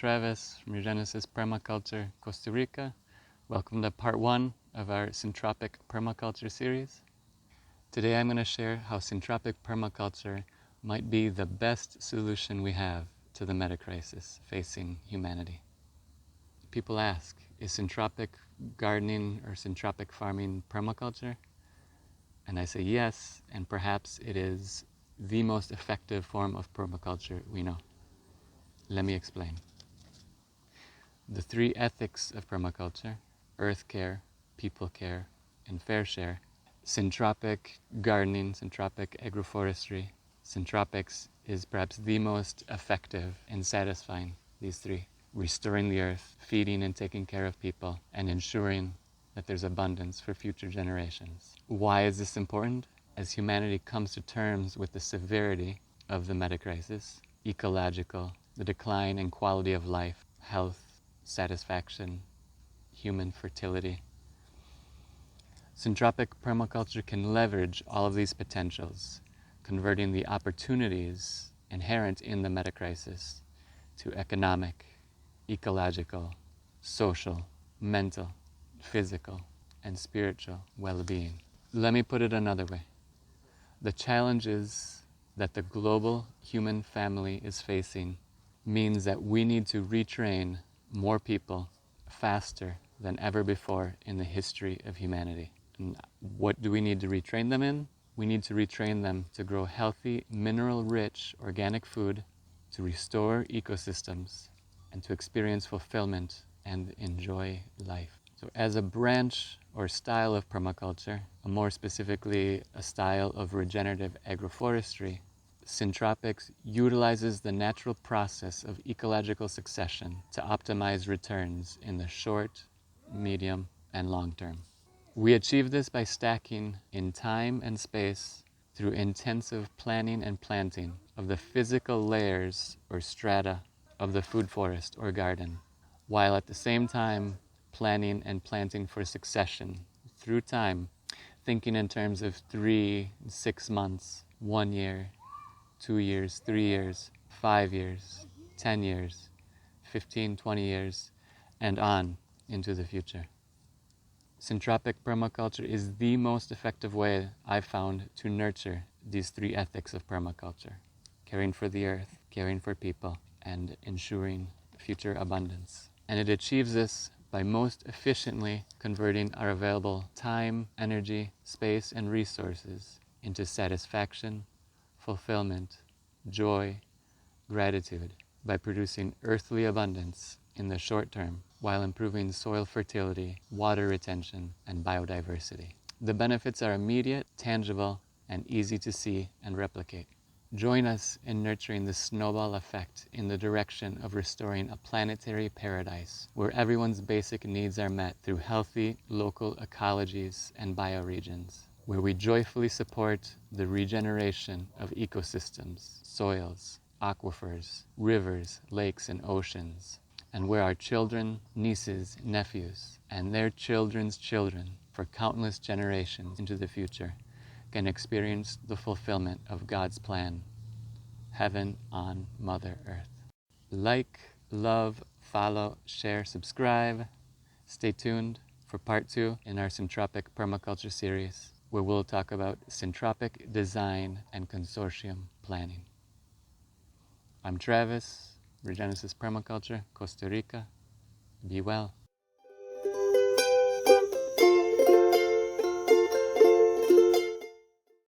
Travis from REGENESIS Permaculture, Costa Rica. Welcome to part 1 of our Syntropic Permaculture Series. Today I'm going to share how Syntropic Permaculture might be the best solution we have to the Metacrisis facing humanity. People ask, is syntropic gardening or syntropic farming permaculture? And I say yes, and perhaps it is the most effective form of permaculture we know. Let me explain. The 3 ethics of permaculture, earth care, people care, and fair share, syntropic gardening, syntropic agroforestry, Syntropics is perhaps the most effective in satisfying these 3. Restoring the earth, feeding and taking care of people, and ensuring that there's abundance for future generations. Why is this important? As humanity comes to terms with the severity of the Metacrisis, ecological, the decline in quality of life, health, satisfaction, human fertility. Syntropic permaculture can leverage all of these potentials, converting the opportunities inherent in the Metacrisis to economic, ecological, social, mental, physical, and spiritual well-being. Let me put it another way. The challenges that the global human family is facing means that we need to retrain more people faster than ever before in the history of humanity. And what do we need to retrain them in? We need to retrain them to grow healthy, mineral-rich, organic food, to restore ecosystems, and to experience fulfillment and enjoy life. So as a branch or style of permaculture, more specifically a style of regenerative agroforestry, Syntropics utilizes the natural process of ecological succession to optimize returns in the short, medium, and long term. We achieve this by stacking in time and space through intensive planning and planting of the physical layers or strata of the food forest or garden, while at the same time planning and planting for succession through time, thinking in terms of 3, 6 months, 1 year, 2 years, 3 years, 5 years, 10 years, 15, 20 years, and on into the future. Syntropic permaculture is the most effective way I've found to nurture these 3 ethics of permaculture: caring for the earth, caring for people, and ensuring future abundance. And it achieves this by most efficiently converting our available time, energy, space, and resources into satisfaction, fulfillment, joy, gratitude, by producing earthly abundance in the short term while improving soil fertility, water retention, and biodiversity. The benefits are immediate, tangible, and easy to see and replicate. Join us in nurturing the snowball effect in the direction of restoring a planetary paradise where everyone's basic needs are met through healthy local ecologies and bioregions, where we joyfully support the regeneration of ecosystems, soils, aquifers, rivers, lakes, and oceans, and where our children, nieces, nephews, and their children's children for countless generations into the future can experience the fulfillment of God's plan, heaven on Mother Earth. Like, love, follow, share, subscribe. Stay tuned for part 2 in our Syntropic Permaculture Series, where we'll talk about Syntropic Design and Consortium planning. I'm Travis, REGENESIS Permaculture, Costa Rica. Be well.